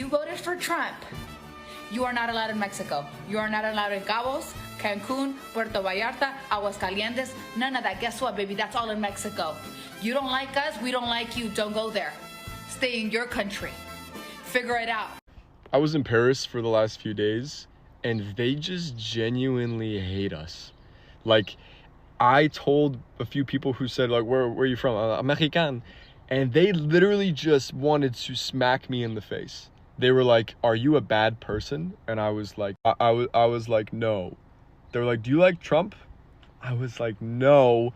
you voted for Trump, you are not allowed in Mexico. You are not allowed in Cabos, Cancun, Puerto Vallarta, Aguascalientes, none of that. Guess what, baby? That's all in Mexico. You don't like us, we don't like you. Don't go there. Stay in your country. Figure it out. I was in Paris for the last few days, and they just genuinely hate us. Like, I told a few people who said, like, where are you from? American. And they literally just wanted to smack me in the face. They were like, are you a bad person? And I was like, I was like, no. They were like, do you like Trump? I was like, no.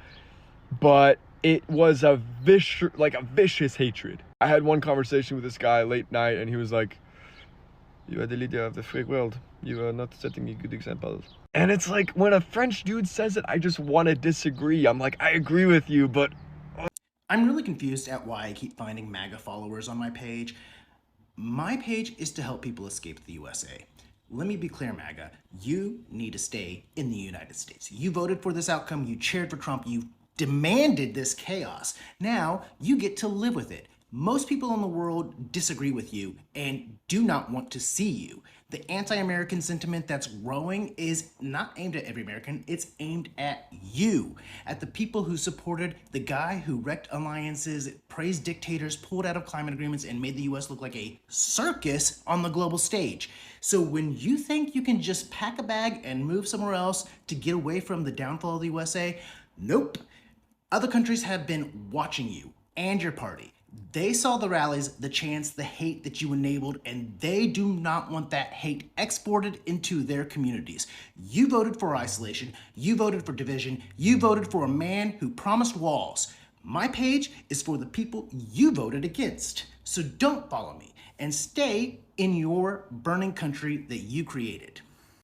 But it was a vicious hatred. I had one conversation with this guy late night, and he was like, you are the leader of the free world. You are not setting a good example. And it's like, when a French dude says it, I just want to disagree. I'm like, I agree with you, but... I'm really confused at why I keep finding MAGA followers on my page. My page is to help people escape the USA. Let me be clear, MAGA. You need to stay in the United States. You voted for this outcome. You cheered for Trump. You demanded this chaos. Now you get to live with it. Most people in the world disagree with you and do not want to see you. The anti-American sentiment that's growing is not aimed at every American, it's aimed at you, at the people who supported the guy who wrecked alliances, praised dictators, pulled out of climate agreements, and made the US look like a circus on the global stage. So when you think you can just pack a bag and move somewhere else to get away from the downfall of the USA, nope. Other countries have been watching you and your party. They saw the rallies, the chants, the hate that you enabled, and they do not want that hate exported into their communities. You voted for isolation, you voted for division, you voted for a man who promised walls. My page is for the people you voted against. So don't follow me and stay in your burning country that you created.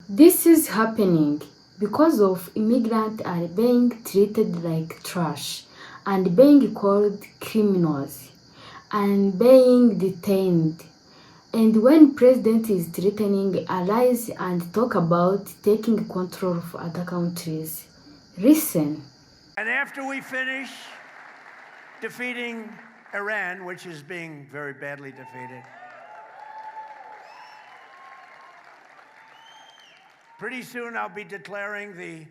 This is happening because of immigrants are being treated like trash and being called criminals and being detained. And when president is threatening allies and talk about taking control of other countries, listen. And after we finish defeating Iran, which is being very badly defeated, pretty soon I'll be declaring the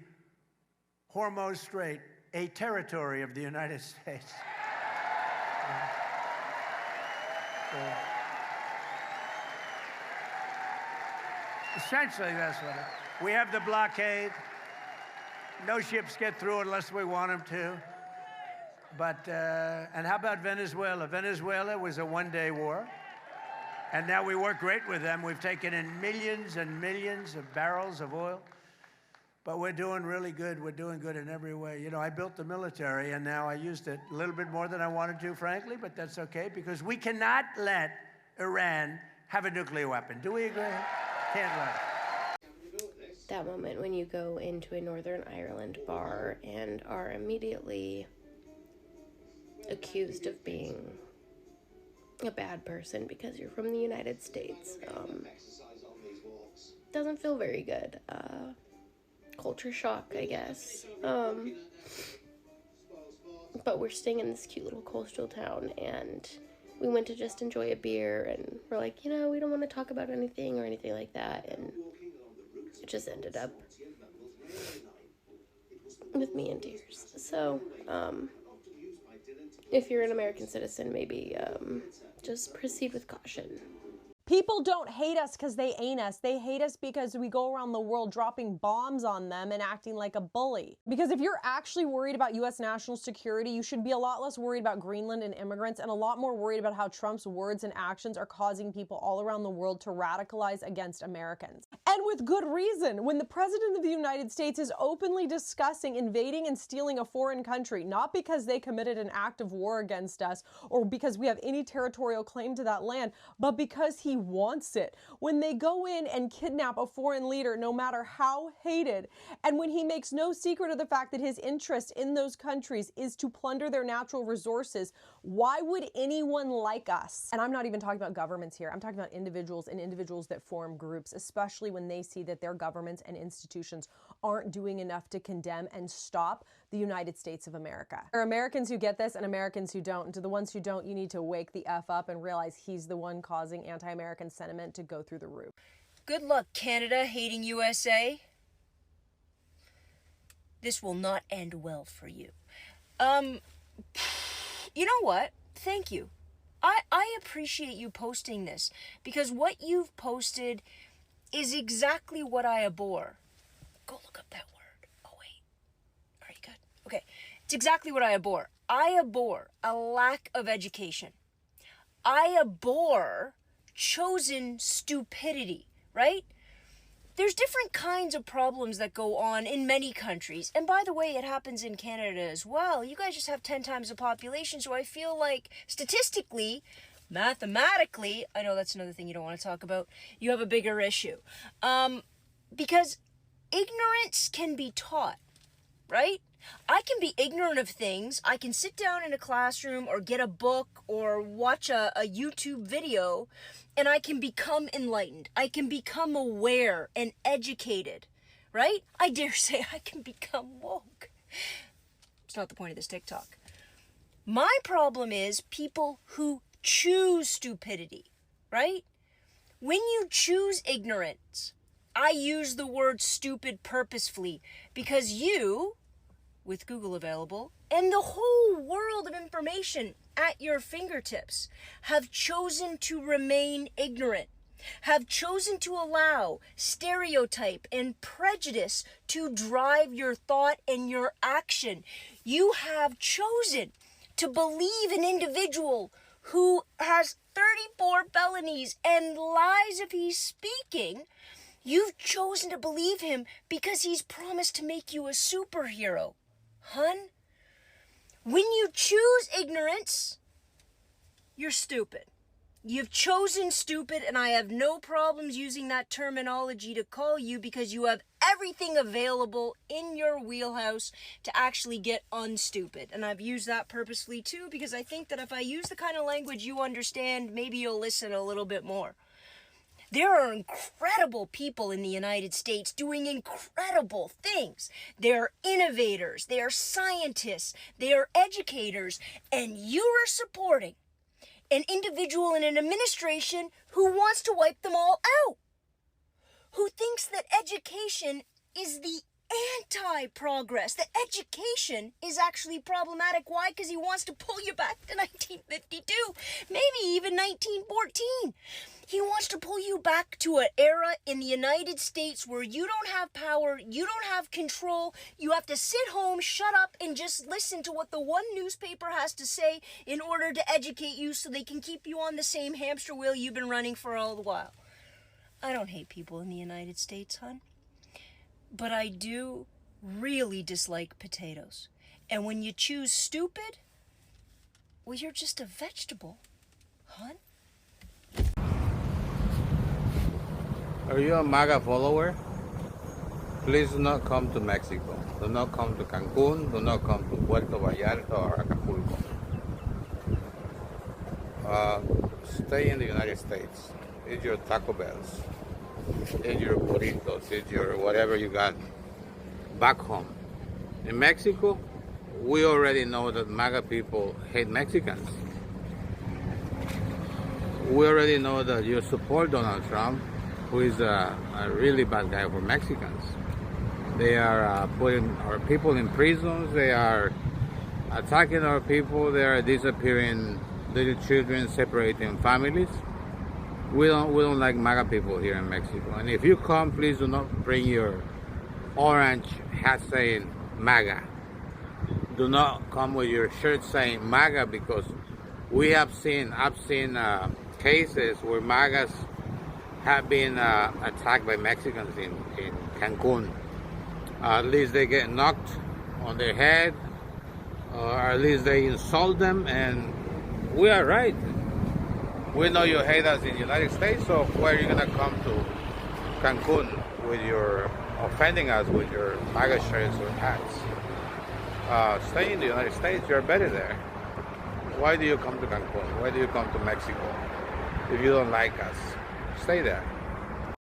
Hormuz Strait a territory of the United States. Essentially, that's what it is. We have the blockade. No ships get through unless we want them to. But, and how about Venezuela? Venezuela was a one-day war. And now we work great with them. We've taken in millions and millions of barrels of oil. But we're doing really good. We're doing good in every way. You know, I built the military, and now I used it a little bit more than I wanted to, frankly, but that's okay, because we cannot let Iran have a nuclear weapon. Do we agree? Can't let it. That moment when you go into a Northern Ireland bar and are immediately accused of being a bad person because you're from the United States, doesn't feel very good. Culture shock, I guess. But we're staying in this cute little coastal town, and we went to just enjoy a beer, and we're like, you know, we don't want to talk about anything or anything like that, and it just ended up with me in tears. So, if you're an American citizen, maybe just proceed with caution. People don't hate us because they ain't us. They hate us because we go around the world dropping bombs on them and acting like a bully. Because if you're actually worried about U.S. national security, you should be a lot less worried about Greenland and immigrants and a lot more worried about how Trump's words and actions are causing people all around the world to radicalize against Americans. And with good reason. When the President of the United States is openly discussing invading and stealing a foreign country, not because they committed an act of war against us or because we have any territorial claim to that land, but because he wants it. When they go in and kidnap a foreign leader, no matter how hated, and when he makes no secret of the fact that his interest in those countries is to plunder their natural resources, why would anyone like us? And I'm not even talking about governments here. I'm talking about individuals and individuals that form groups, especially when they see that their governments and institutions aren't doing enough to condemn and stop the United States of America. There are Americans who get this and Americans who don't. And to the ones who don't, you need to wake the F up and realize he's the one causing anti-American anti-American sentiment to go through the roof. Good luck, Canada hating USA. This will not end well for you. You know what? Thank you. I appreciate you posting this, because what you've posted is exactly what I abhor. Go look up that word. Oh, wait. Are you good? Okay. It's exactly what I abhor. I abhor a lack of education. I abhor chosen stupidity, right? There's different kinds of problems that go on in many countries. And by the way, it happens in Canada as well. You guys just have 10 times the population, so I feel like statistically, mathematically, I know that's another thing you don't want to talk about, you have a bigger issue. Because ignorance can be taught, right? I can be ignorant of things. I can sit down in a classroom or get a book or watch a YouTube video, and I can become enlightened. I can become aware and educated, right? I dare say I can become woke. It's not the point of this TikTok. My problem is people who choose stupidity, right? When you choose ignorance, I use the word stupid purposefully because you, with Google available, and the whole world of information at your fingertips, have chosen to remain ignorant, have chosen to allow stereotype and prejudice to drive your thought and your action. You have chosen to believe an individual who has 34 felonies and lies if he's speaking. You've chosen to believe him because he's promised to make you a superhero. Hun, when you choose ignorance, you're stupid. You've chosen stupid, and I have no problems using that terminology to call you because you have everything available in your wheelhouse to actually get unstupid. And I've used that purposefully too because I think that if I use the kind of language you understand, maybe you'll listen a little bit more. There are incredible people in the United States doing incredible things. They're innovators, they're scientists, they're educators, and you are supporting an individual in an administration who wants to wipe them all out, who thinks that education is the anti-progress, that education is actually problematic. Why? Because he wants to pull you back to 1952, maybe even 1914. He wants to pull you back to an era in the United States where you don't have power, you don't have control, you have to sit home, shut up, and just listen to what the one newspaper has to say in order to educate you so they can keep you on the same hamster wheel you've been running for all the while. I don't hate people in the United States, hon. But I do really dislike potatoes. And when you choose stupid, well, you're just a vegetable, hon. Are you a MAGA follower? Please do not come to Mexico. Do not come to Cancun. Do not come to Puerto Vallarta or Acapulco. Stay in the United States. Eat your Taco Bells. Eat your burritos. Eat your whatever you got back home. In Mexico, we already know that MAGA people hate Mexicans. We already know that you support Donald Trump, who is a really bad guy for Mexicans. They are putting our people in prisons. They are attacking our people. They are disappearing little children, separating families. We don't like MAGA people here in Mexico. And if you come, please do not bring your orange hat saying MAGA. Do not come with your shirt saying MAGA, because I've seen cases where MAGAs have been attacked by Mexicans in Cancun. At least they get knocked on their head, or at least they insult them, and we are right. We know you hate us in the United States, so why are you gonna come to Cancun with your offending us with your MAGA shirts or hats? Stay in the United States, you're better there. Why do you come to Cancun? Why do you come to Mexico? If you don't like us, stay there.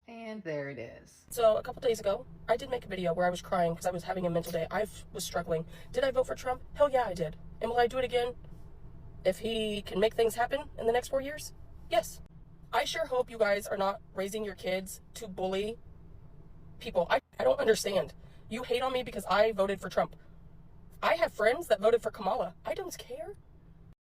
And there it is. So a couple days ago, I did make a video where I was crying because I was having a mental day. I was struggling. Did I vote for Trump? Hell yeah, I did. And will I do it again if he can make things happen in the next 4 years? Yes. I sure hope you guys are not raising your kids to bully people. I don't understand. You hate on me because I voted for Trump. I have friends that voted for Kamala. I don't care.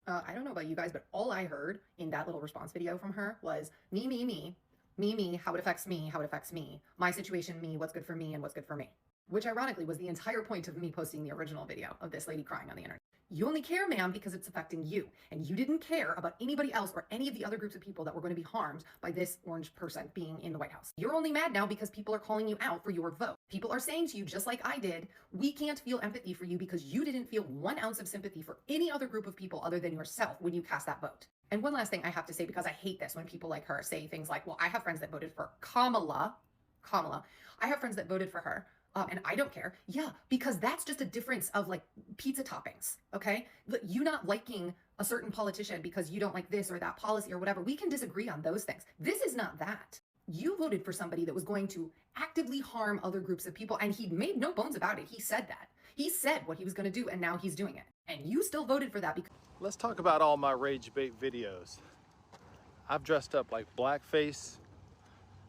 I don't know about you guys, but all I heard in that little response video from her was me, me, me, me, me, how it affects me, how it affects me, my situation, me, what's good for me and what's good for me. Which ironically was the entire point of me posting the original video of this lady crying on the internet. You only care, ma'am, because it's affecting you. And you didn't care about anybody else or any of the other groups of people that were going to be harmed by this orange person being in the White House. You're only mad now because people are calling you out for your vote. People are saying to you, just like I did, we can't feel empathy for you because you didn't feel 1 ounce of sympathy for any other group of people other than yourself when you cast that vote. And one last thing I have to say, because I hate this when people like her say things like, well, I have friends that voted for Kamala. I have friends that voted for her. And I don't care. Yeah, because that's just a difference of like pizza toppings, okay? You not liking a certain politician because you don't like this or that policy or whatever. We can disagree on those things. This is not that. You voted for somebody that was going to actively harm other groups of people, and he made no bones about it. He said that. He said what he was going to do, and now he's doing it. And you still voted for that because... Let's talk about all my rage bait videos. I've dressed up like blackface.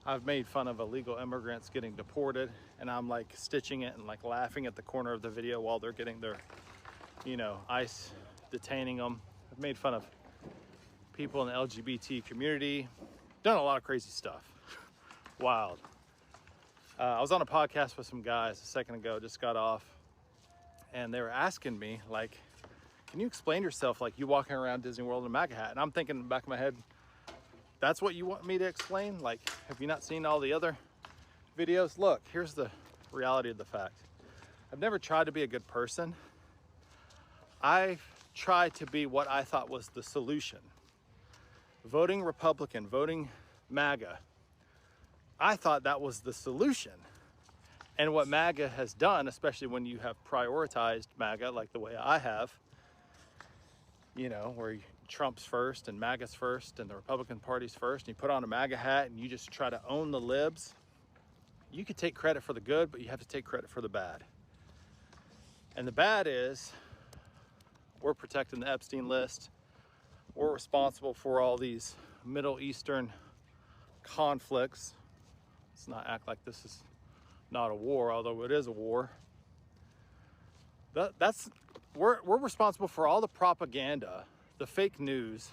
I've made fun of illegal immigrants getting deported, and I'm like stitching it and like laughing at the corner of the video while they're getting their, you know, ICE detaining them. I've made fun of people in the LGBT community, done a lot of crazy stuff. Wild. I was on a podcast with some guys a second ago, just got off, and they were asking me like, can you explain yourself like you walking around Disney World in a MAGA hat? And I'm thinking in the back of my head, that's what you want me to explain? Like, have you not seen all the other videos? Look, here's the reality of the fact. I've never tried to be a good person. I've tried to be what I thought was the solution. Voting Republican, voting MAGA. I thought that was the solution. And what MAGA has done, especially when you have prioritized MAGA like the way I have, you know, where Trump's first and MAGA's first and the Republican Party's first, and you put on a MAGA hat and you just try to own the libs, you could take credit for the good, but you have to take credit for the bad. And the bad is we're protecting the Epstein list. We're responsible for all these Middle Eastern conflicts. Let's not act like this is not a war, although it is a war. We're responsible for all the propaganda, the fake news.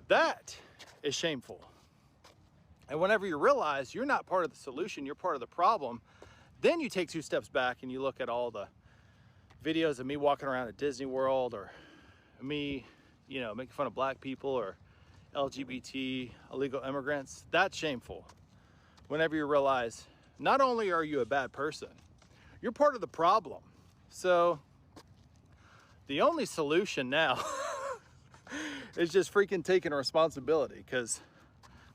That is shameful. And whenever you realize you're not part of the solution, you're part of the problem, then you take 2 steps back and you look at all the videos of me walking around at Disney World, or me, you know, making fun of black people or LGBT illegal immigrants. That's shameful. Whenever you realize not only are you a bad person, you're part of the problem. So the only solution now is just freaking taking responsibility, because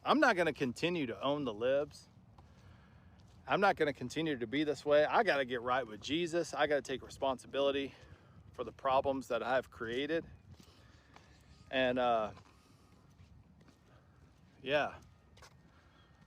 I'm not going to continue to own the libs. I'm not going to continue to be this way. I got to get right with Jesus. I got to take responsibility for the problems that I've created. And yeah,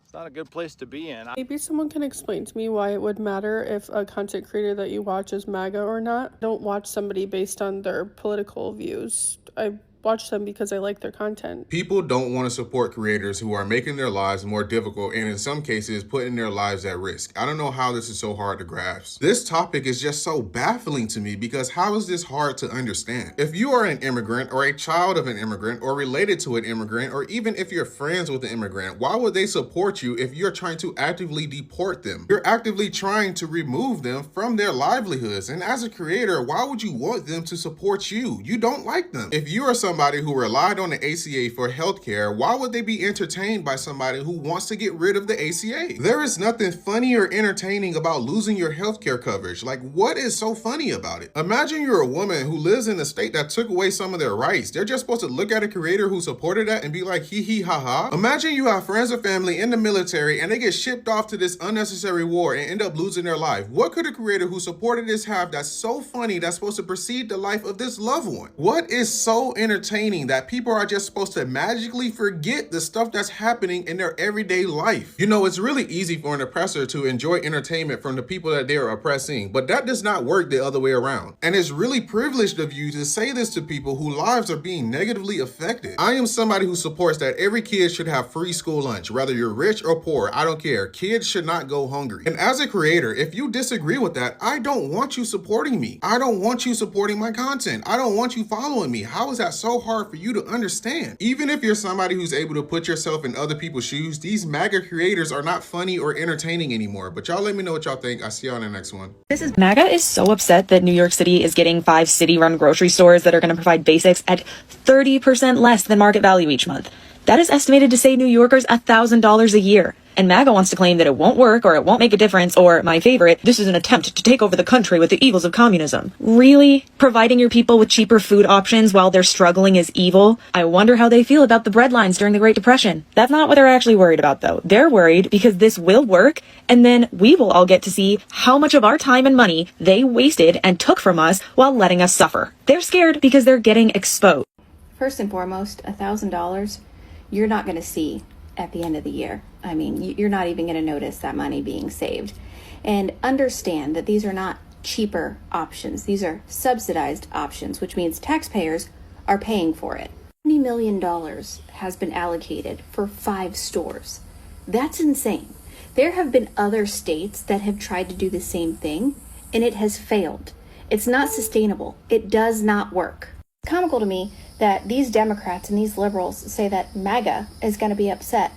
it's not a good place to be in. Maybe someone can explain to me why it would matter if a content creator that you watch is MAGA or not. Don't watch somebody based on their political views. I watch them because I like their content. People don't want to support creators who are making their lives more difficult and in some cases putting their lives at risk. I don't know how this is so hard to grasp. This topic is just so baffling to me, because how is this hard to understand? If you are an immigrant or a child of an immigrant or related to an immigrant, or even if you're friends with an immigrant, why would they support you if you're trying to actively deport them? You're actively trying to remove them from their livelihoods. And as a creator, why would you want them to support you? You don't like them. If you are somebody who relied on the ACA for healthcare, why would they be entertained by somebody who wants to get rid of the ACA? There is nothing funny or entertaining about losing your healthcare coverage. Like, what is so funny about it? Imagine you're a woman who lives in a state that took away some of their rights. They're just supposed to look at a creator who supported that and be like, hee hee ha ha. Imagine you have friends or family in the military and they get shipped off to this unnecessary war and end up losing their life. What could a creator who supported this have that's so funny that's supposed to precede the life of this loved one? What is so entertaining entertaining that people are just supposed to magically forget the stuff that's happening in their everyday life. You know, it's really easy for an oppressor to enjoy entertainment from the people that they are oppressing, but that does not work the other way around. And it's really privileged of you to say this to people whose lives are being negatively affected. I am somebody who supports that every kid should have free school lunch, whether you're rich or poor, I don't care. Kids should not go hungry. And as a creator, if you disagree with that, I don't want you supporting me. I don't want you supporting my content. I don't want you following me. How is that so hard for you to understand? Even if you're somebody who's able to put yourself in other people's shoes, these MAGA creators are not funny or entertaining anymore. But y'all let me know what y'all think. I'll see y'all in the next one. MAGA is so upset that New York City is getting 5 city-run grocery stores that are going to provide basics at 30% less than market value each month. That is estimated to save New Yorkers $1,000 a year. And MAGA wants to claim that it won't work or it won't make a difference or, my favorite, this is an attempt to take over the country with the evils of communism. Really? Providing your people with cheaper food options while they're struggling is evil? I wonder how they feel about the bread lines during the Great Depression. That's not what they're actually worried about, though. They're worried because this will work, and then we will all get to see how much of our time and money they wasted and took from us while letting us suffer. They're scared because they're getting exposed. First and foremost, $1,000 you're not going to see at the end of the year. I mean, you're not even going to notice that money being saved. And understand that these are not cheaper options. These are subsidized options, which means taxpayers are paying for it. $20 million has been allocated for 5 stores. That's insane. There have been other states that have tried to do the same thing, and it has failed. It's not sustainable. It does not work. It's comical to me that these Democrats and these liberals say that MAGA is going to be upset.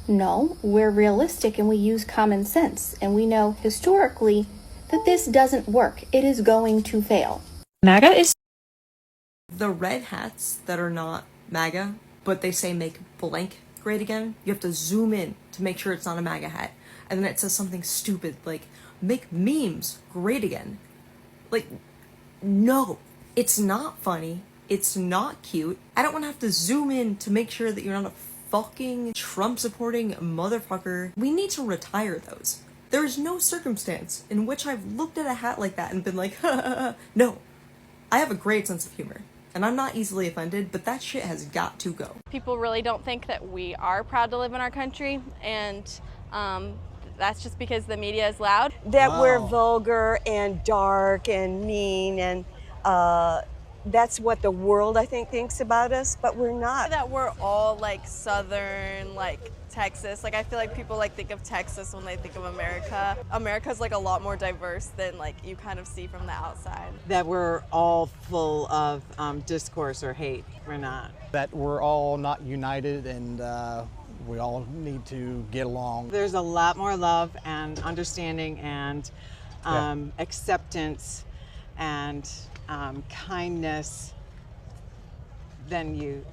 No, we're realistic and we use common sense, and we know historically that this doesn't work. It is going to fail. MAGA is the red hats that are not MAGA, but they say make blank great again. You have to zoom in to make sure it's not a MAGA hat. And then it says something stupid like make memes great again. Like, no, it's not funny. It's not cute. I don't want to have to zoom in to make sure that you're not a fucking Trump-supporting motherfucker. We need to retire those. There is no circumstance in which I've looked at a hat like that and been like, no. I have a great sense of humor, and I'm not easily offended, but that shit has got to go. People really don't think that we are proud to live in our country, and that's just because the media is loud. That we're vulgar and dark and mean, and that's what the world, I think, thinks about us, but we're not. That we're all like Southern, like Texas. Like I feel like people like think of Texas when they think of America. America's like a lot more diverse than like you kind of see from the outside. That we're all full of discourse or hate. We're not. That we're all not united and we all need to get along. There's a lot more love and understanding and acceptance and kindness than you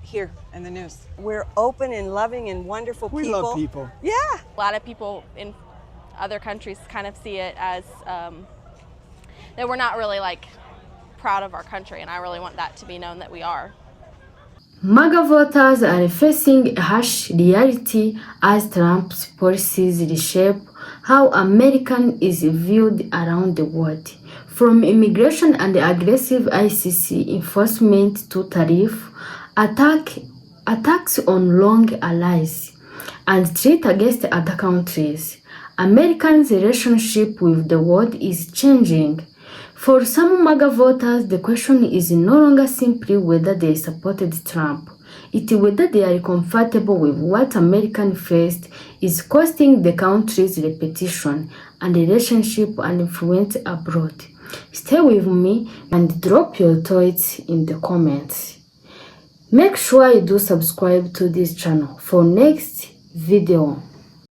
hear in the news. We're open and loving and wonderful people. We love people. Yeah. A lot of people in other countries kind of see it as that we're not really like proud of our country, and I really want that to be known that we are. MAGA voters are facing a harsh reality as Trump's policies reshape how American is viewed around the world. From immigration and aggressive ICC enforcement to attacks on long allies, and threats against other countries, Americans' relationship with the world is changing. For some MAGA voters, the question is no longer simply whether they supported Trump. It's whether they are comfortable with what American faced is costing the country's reputation and relationship and influence abroad. Stay with me and drop your thoughts in the comments. Make sure you do subscribe to this channel for next video.